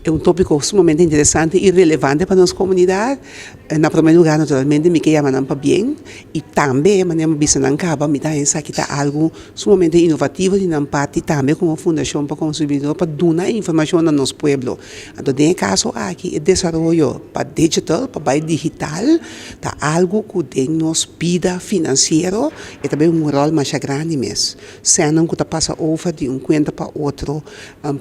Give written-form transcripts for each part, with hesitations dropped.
É um tópico sumamente interessante e relevante para nossa comunidade. Na primeiro lugar, naturalmente, me quer chamar para bem e também, maneira bisa não acaba, me dá essa que está algo sumamente inovativo e não parte também como fundação para consumidor para dar informação a nosso povo. Então, nesse caso aqui, o desenvolvimento para digital, para digital, está algo que tem nos vida financeiro e também um rol mais grande mesmo. Sendo que passa over de conta para outro,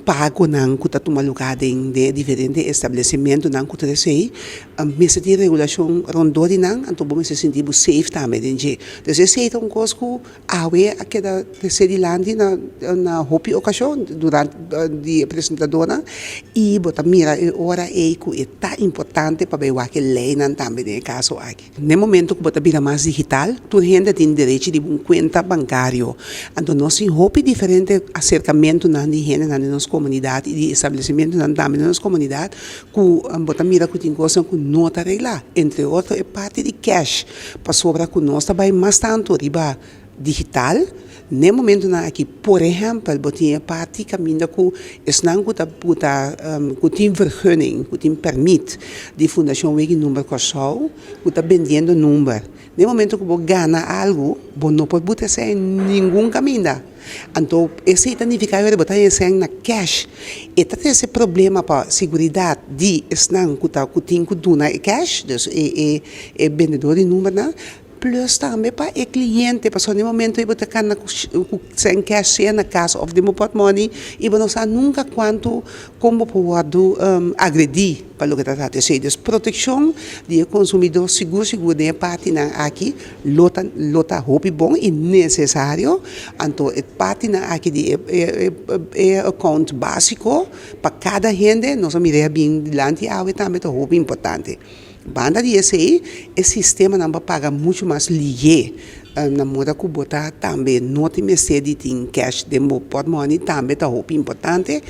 pago não que toma lugar de diferentes estabelecimentos não que sei, mesmo de regulação rondori não, então vamos se sentir safe também, então esse é coisa que aquela terceira lande na hopi ocasião durante a apresentadora e bota mira hora é que é tão importante para ver que lei não também no caso aqui. No momento que bota vira mais digital, toda gente tem direito de uma conta bancária, então nós hopi diferente acercamento na gente na nossa comunidade e de estabelecimento na também na nossa comunidade que bota mira que tem coisa que não está arreglar, entre outros é parte de cash para sobrar que nós também mais tanto riba digital. No momento na aqui, por exemplo, botinha parte caminho que não que tem vergunning, que tem permit de fundação wegi número corsal, que está vendendo número. No momento que você ganha algo, você não pode botar sem nenhum caminho. Então, esse significa que botar sem na cash. E tem esse problema para a segurança de não que tem que doar cash, dus é vendedor de número, plus também para o cliente, porque no momento que você está sem cash na casa ou de portmoney, e você não sabe nunca como pode agredir para o que está acontecendo. Então, proteção do consumidor seguro de parte aqui, lota roupa bom e necessário. Então, parte aqui é account básico para cada gente, nós miramos bem diante e também é roupa importante. Banda de esse sistema não vai pagar muito mais lié na moda que botar também não tem de tem cash de portmoney também é roupa importante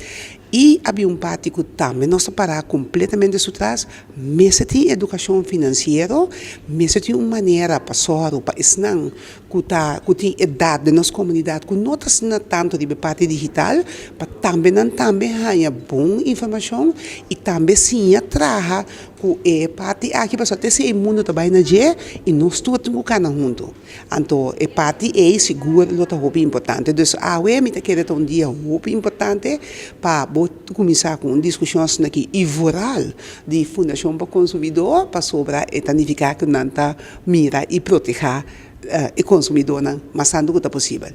e havia parte que também nós parar completamente isso atrás, mas tem educação financeira, mas tem uma maneira para soro para ensinar que tem idade da nossa comunidade que não está tanto de parte digital, para também ganhar boa informação e também sim traga que é parte aqui para ter esse mundo também na dia e nós todos temos junto. Então, é parte é seguro, outra roupa importante. Então, me quer um dia roupa importante para começar com discussões aqui e voral de fundação para consumidor para sobre a etanificar que não está mira e proteger o consumidor, mas sendo que é possível.